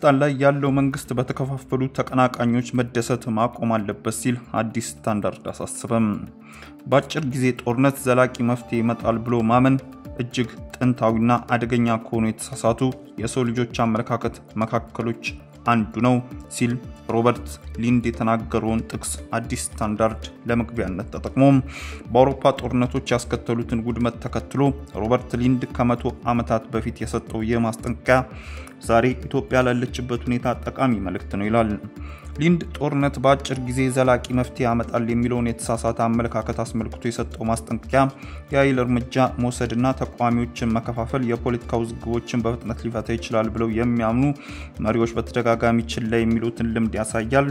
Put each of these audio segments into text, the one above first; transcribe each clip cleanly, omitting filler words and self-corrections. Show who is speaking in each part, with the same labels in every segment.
Speaker 1: በስልጣን ላይ ያለው መንግስት በተከፋፈሉ ተቀናቃኞች መደሰት ማቆም አለበት ሲል አዲስ ስታንዳርድ አሳሰበም። በአጭር ጊዜ ጦርነት ዘላቂ መፍትሄ ይመጣል ብሎ ማመን እጅግ ጥንታዊና አደገኛ ከሆኑ የተሳሳቱ የሰው ልጆች አመለካከት መካከሎች አንዱ ነው ሲል ሮበርት ሊንድ የተናገረውን ጥቅስ አዲስ ስታንዳርድ ለመግቢያነት ተጠቅሞ በአውሮፓ ጦርነቶች ያስከተሉትን ውድመት ተከትሎ ሮበርት ሊንድ ከ100 ዓመታት በፊት የሰጠው የማስጠንቀቂያ ዛሬ ኢትዮጵያ ላለችበት ሁኔታ ጠቃሚ መልእክት ነው ይላል። ሊንድ ጦርነት በአጭር ጊዜ ዘላቂ መፍትሄ ያመጣል የሚለውን የተሳሳተ አመለካከት አስመልክቶ የሰጠው ማስጠንቀቂያ የኃይል እርምጃ መውሰድና ተቃዋሚዎችን መከፋፈል የፖለቲካ ውዝግቦችን በፍጥነት ሊፈታ ይችላል ብለው የሚያምኑ መሪዎች በተደጋጋሚ ችላ የሚሉትን ልምድ ያሳያል።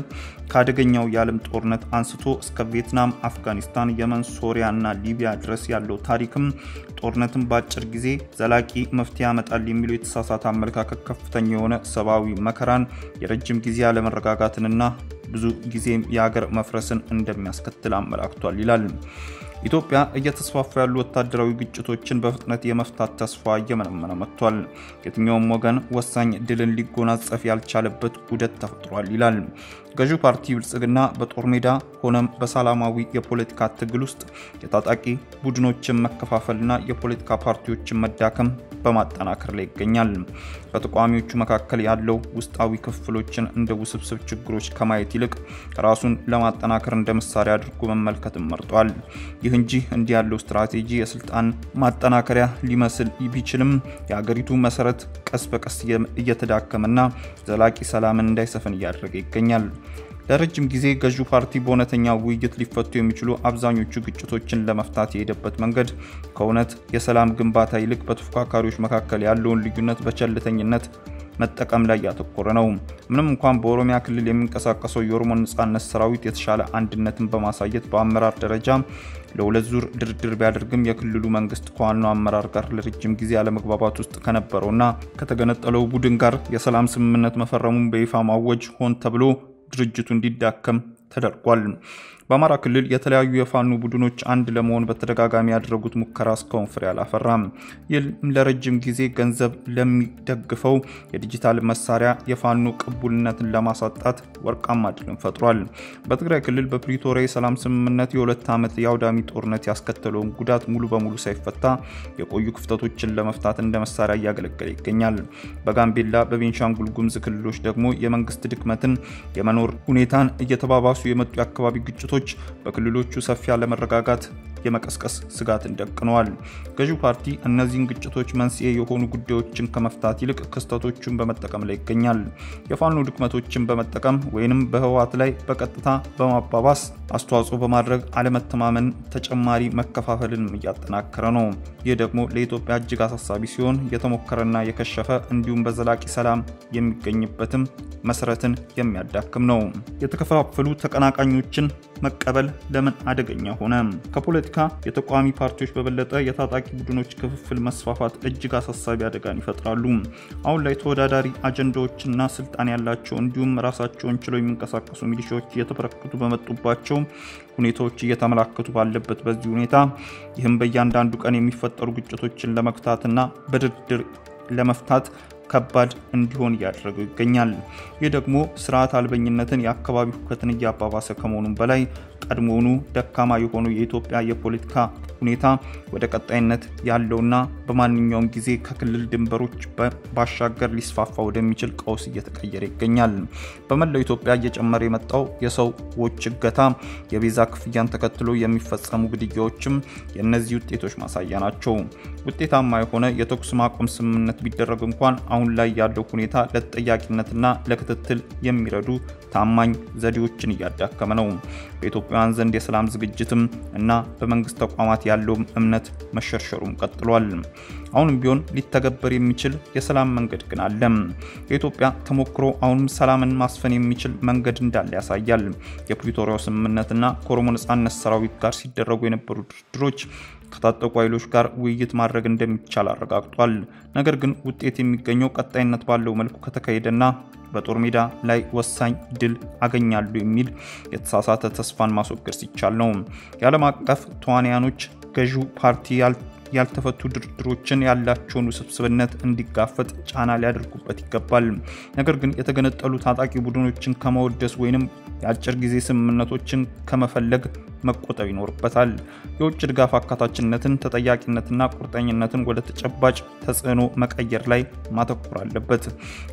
Speaker 1: ከአደገኛው የዓለም ጦርነት አንስቶ እስከ ቪየትናም፣ አፍጋኒስታን፣ የመን፣ ሶሪያና ሊቢያ ድረስ ያለው ታሪክም ጦርነትን በአጭር ጊዜ ዘላቂ መፍትሄ ያመጣል የሚለው የተሳሳተ አመለካከት ከፍተኛ የሆነ ሰብአዊ መከራን፣ የረጅም ጊዜ አለመረጋጋትን እና ብዙ ጊዜ የሀገር መፍረስን እንደሚያስከትል አመላክቷል ይላል። ኢትዮጵያ እየተስፋፋ ያሉ ወታደራዊ ግጭቶችን በፍጥነት የመፍታት ተስፋ እየመነመነ መጥቷል። የትኛውም ወገን ወሳኝ ድልን ሊጎናጸፍ ያልቻለበት ዑደት ተፈጥሯል ይላል። ገዢው ፓርቲ ብልጽግና በጦር ሜዳ ሆነም በሰላማዊ የፖለቲካ ትግል ውስጥ የታጣቂ ቡድኖችን መከፋፈልና የፖለቲካ ፓርቲዎችን መዳከም በማጠናከር ላይ ይገኛል። በተቃዋሚዎቹ መካከል ያለው ውስጣዊ ክፍፍሎችን እንደ ውስብስብ ችግሮች ከማየት ይልቅ ራሱን ለማጠናከር እንደ መሳሪያ አድርጎ መመልከትን መርጧል። ይህ እንጂ እንዲህ ያለው ስትራቴጂ የስልጣን ማጠናከሪያ ሊመስል ቢችልም የሀገሪቱ መሰረት ቀስ በቀስ እየተዳከመና ዘላቂ ሰላምን እንዳይሰፍን እያደረገ ይገኛል። ለረጅም ጊዜ ገዢው ፓርቲ በእውነተኛ ውይይት ሊፈቱ የሚችሉ አብዛኞቹ ግጭቶችን ለመፍታት የሄደበት መንገድ ከእውነት የሰላም ግንባታ ይልቅ በተፎካካሪዎች መካከል ያለውን ልዩነት በቸልተኝነት መጠቀም ላይ ያተኮረ ነው። ምንም እንኳን በኦሮሚያ ክልል የሚንቀሳቀሰው የኦሮሞ ነጻነት ሰራዊት የተሻለ አንድነትን በማሳየት በአመራር ደረጃ ለሁለት ዙር ድርድር ቢያደርግም የክልሉ መንግስት ከዋናው አመራር ጋር ለረጅም ጊዜ አለመግባባት ውስጥ ከነበረውና ከተገነጠለው ቡድን ጋር የሰላም ስምምነት መፈረሙን በይፋ ማወጅ ሆን ተብሎ ድርጅቱ እንዲዳከም ተደርጓል። በአማራ ክልል የተለያዩ የፋኖ ቡድኖች አንድ ለመሆን በተደጋጋሚ ያደረጉት ሙከራ እስካሁን ፍሬ አላፈራም። ይህም ለረጅም ጊዜ ገንዘብ ለሚደግፈው የዲጂታል መሳሪያ የፋኖ ቅቡልነትን ለማሳጣት ወርቃማ ድልን ፈጥሯል። በትግራይ ክልል በፕሪቶሪያ የሰላም ስምምነት የሁለት ዓመት የአውዳሚ ጦርነት ያስከተለውን ጉዳት ሙሉ በሙሉ ሳይፈታ የቆዩ ክፍተቶችን ለመፍታት እንደ መሳሪያ እያገለገለ ይገኛል። በጋምቤላ በቤንሻንጉል ጉሙዝ ክልሎች ደግሞ የመንግስት ድክመትን የመኖር ሁኔታን እየተባባሱ የመጡ የአካባቢ ግጭቶች በክልሎቹ ሰፊ አለመረጋጋት የመቀስቀስ ስጋትን ደቅነዋል። ገዢው ፓርቲ እነዚህን ግጭቶች መንስኤ የሆኑ ጉዳዮችን ከመፍታት ይልቅ ክስተቶቹን በመጠቀም ላይ ይገኛል። የፋኖ ድክመቶችን በመጠቀም ወይንም በህወሓት ላይ በቀጥታ በማባባስ አስተዋጽኦ በማድረግ አለመተማመን ተጨማሪ መከፋፈልን እያጠናከረ ነው። ይህ ደግሞ ለኢትዮጵያ እጅግ አሳሳቢ ሲሆን የተሞከረና የከሸፈ እንዲሁም በዘላቂ ሰላም የሚገኝበትም መሰረትን የሚያዳክም ነው። የተከፋፈሉ ተቀናቃኞችን መቀበል ለምን አደገኛ ሆነ? ከፖለቲካ የተቃዋሚ ፓርቲዎች በበለጠ የታጣቂ ቡድኖች ክፍፍል መስፋፋት እጅግ አሳሳቢ አደጋን ይፈጥራሉ። አሁን ላይ ተወዳዳሪ አጀንዳዎችና ስልጣን ያላቸው እንዲሁም ራሳቸውን ችለው የሚንቀሳቀሱ ሚሊሻዎች እየተበረከቱ በመጡባቸው ሁኔታዎች እየተመላከቱ ባለበት በዚህ ሁኔታ ይህም በእያንዳንዱ ቀን የሚፈጠሩ ግጭቶችን ለመፍታትና በድርድር ለመፍታት ከባድ እንዲሆን ያደረገው ይገኛል። ይህ ደግሞ ስርዓት አልበኝነትን የአካባቢ ሁከትን ያባባሰ ከመሆኑም በላይ ቀድሞውኑ ደካማ የሆኑ የኢትዮጵያ የፖለቲካ ሁኔታ ወደ ቀጣይነት ያለውና በማንኛውም ጊዜ ከክልል ድንበሮች ባሻገር ሊስፋፋ ወደሚችል ቀውስ እየተቀየረ ይገኛል። በመላው ኢትዮጵያ እየጨመረ የመጣው የሰዎች እገታ፣ የቤዛ ክፍያን ተከትሎ የሚፈጸሙ ግድያዎችም የእነዚህ ውጤቶች ማሳያ ናቸው። ውጤታማ የሆነ የተኩስ ማቆም ስምምነት ቢደረግ እንኳን አሁን ላይ ያለው ሁኔታ ለተጠያቂነትና ለክትትል የሚረዱ ታማኝ ዘዴዎችን እያዳከመ ነው። በኢትዮጵያውያን ዘንድ የሰላም ዝግጅትም እና በመንግስት ተቋማት ያለው እምነት መሸርሸሩም ቀጥሏል። አሁንም ቢሆን ሊተገበር የሚችል የሰላም መንገድ ግን አለ። የኢትዮጵያ ተሞክሮ አሁንም ሰላምን ማስፈን የሚችል መንገድ እንዳለ ያሳያል። የፕሪቶሪያው ስምምነትና ከኦሮሞ ነጻነት ሰራዊት ጋር ሲደረጉ የነበሩ ድርድሮች ከታጠቁ ኃይሎች ጋር ውይይት ማድረግ እንደሚቻል አረጋግጧል። ነገር ግን ውጤት የሚገኘው ቀጣይነት ባለው መልኩ ከተካሄደና በጦር ሜዳ ላይ ወሳኝ ድል አገኛሉ የሚል የተሳሳተ ተስፋን ማስወገድ ሲቻል ነው። የዓለም አቀፍ ተዋንያኖች ገዢው ፓርቲ ያልተፈቱ ድርድሮችን ያላቸውን ውስብስብነት እንዲጋፈጥ ጫና ሊያደርጉበት ይገባል። ነገር ግን የተገነጠሉ ታጣቂ ቡድኖችን ከመወደስ ወይንም የአጭር ጊዜ ስምምነቶችን ከመፈለግ መቆጠብ ይኖርበታል። የውጭ ድጋፍ አካታችነትን፣ ተጠያቂነትና ቁርጠኝነትን ወደ ተጨባጭ ተጽዕኖ መቀየር ላይ ማተኮር አለበት።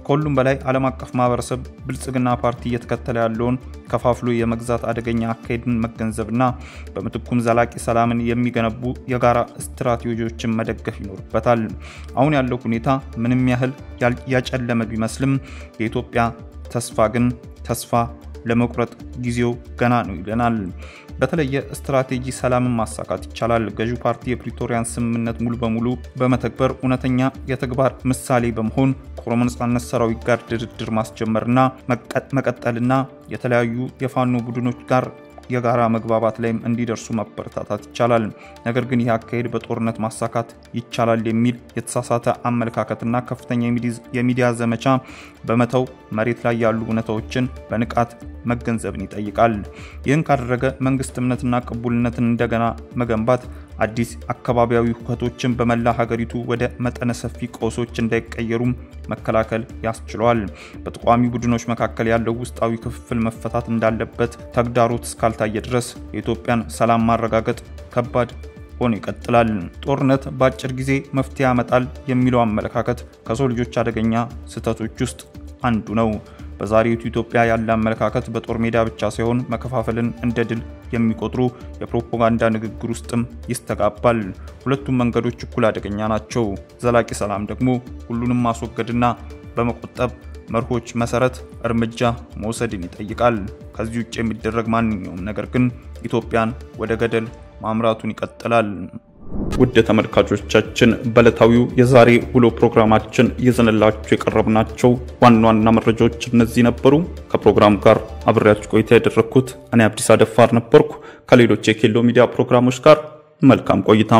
Speaker 1: ከሁሉም በላይ ዓለም አቀፍ ማህበረሰብ ብልጽግና ፓርቲ እየተከተለ ያለውን ከፋፍሎ የመግዛት አደገኛ አካሄድን መገንዘብና በምትኩም ዘላቂ ሰላምን የሚገነቡ የጋራ ስትራቴጂዎችን መደገፍ ይኖርበታል። አሁን ያለው ሁኔታ ምንም ያህል ያጨለመ ቢመስልም የኢትዮጵያ ተስፋ ግን ተስፋ ለመቁረጥ ጊዜው ገና ነው ይለናል። በተለየ ስትራቴጂ ሰላምን ማሳካት ይቻላል። ገዢው ፓርቲ የፕሪቶሪያን ስምምነት ሙሉ በሙሉ በመተግበር እውነተኛ የተግባር ምሳሌ በመሆን ከኦሮሞ ነጻነት ሰራዊት ጋር ድርድር ማስጀመርና መቀጠልና የተለያዩ የፋኖ ቡድኖች ጋር የጋራ መግባባት ላይ እንዲደርሱ ማበረታታት ይቻላል። ነገር ግን ይህ አካሄድ በጦርነት ማሳካት ይቻላል የሚል የተሳሳተ አመለካከትና ከፍተኛ የሚዲያ ዘመቻ በመተው መሬት ላይ ያሉ እውነታዎችን በንቃት መገንዘብን ይጠይቃል። ይህን ካደረገ መንግስት እምነትና ቅቡልነትን እንደገና መገንባት አዲስ አካባቢያዊ ሁከቶችን በመላ ሀገሪቱ ወደ መጠነ ሰፊ ቀውሶች እንዳይቀየሩ መከላከል ያስችላል። በተቋሚ ቡድኖች መካከል ያለው ውስጣዊ ክፍፍል መፈታት እንዳለበት ተግዳሮት እስካልታየ ድረስ የኢትዮጵያን ሰላም ማረጋገጥ ከባድ ሆኖ ይቀጥላል። ጦርነት በአጭር ጊዜ መፍትሄ ያመጣል የሚለው አመለካከት ከሰው ልጆች አደገኛ ስህተቶች ውስጥ አንዱ ነው። በዛሬው ኢትዮጵያ ያለ አመለካከት በጦር ሜዳ ብቻ ሳይሆን መከፋፈልን እንደ ድል የሚቆጥሩ የፕሮፓጋንዳ ንግግር ውስጥም ይስተጋባል። ሁለቱም መንገዶች እኩል አደገኛ ናቸው። ዘላቂ ሰላም ደግሞ ሁሉንም ማስወገድና በመቆጠብ መርሆች መሰረት እርምጃ መውሰድን ይጠይቃል። ከዚህ ውጭ የሚደረግ ማንኛውም ነገር ግን ኢትዮጵያን ወደ ገደል ማምራቱን ይቀጥላል። ውድ ተመልካቾቻችን በዕለታዊው የዛሬ ውሎ ፕሮግራማችን ይዘንላችሁ የቀረብናቸው ዋና ዋና መረጃዎች እነዚህ ነበሩ። ከፕሮግራሙ ጋር አብሬያችሁ ቆይታ ያደረኩት እኔ አብዲስ አደፋር ነበርኩ። ከሌሎች የኬሎ ሚዲያ ፕሮግራሞች ጋር መልካም ቆይታ።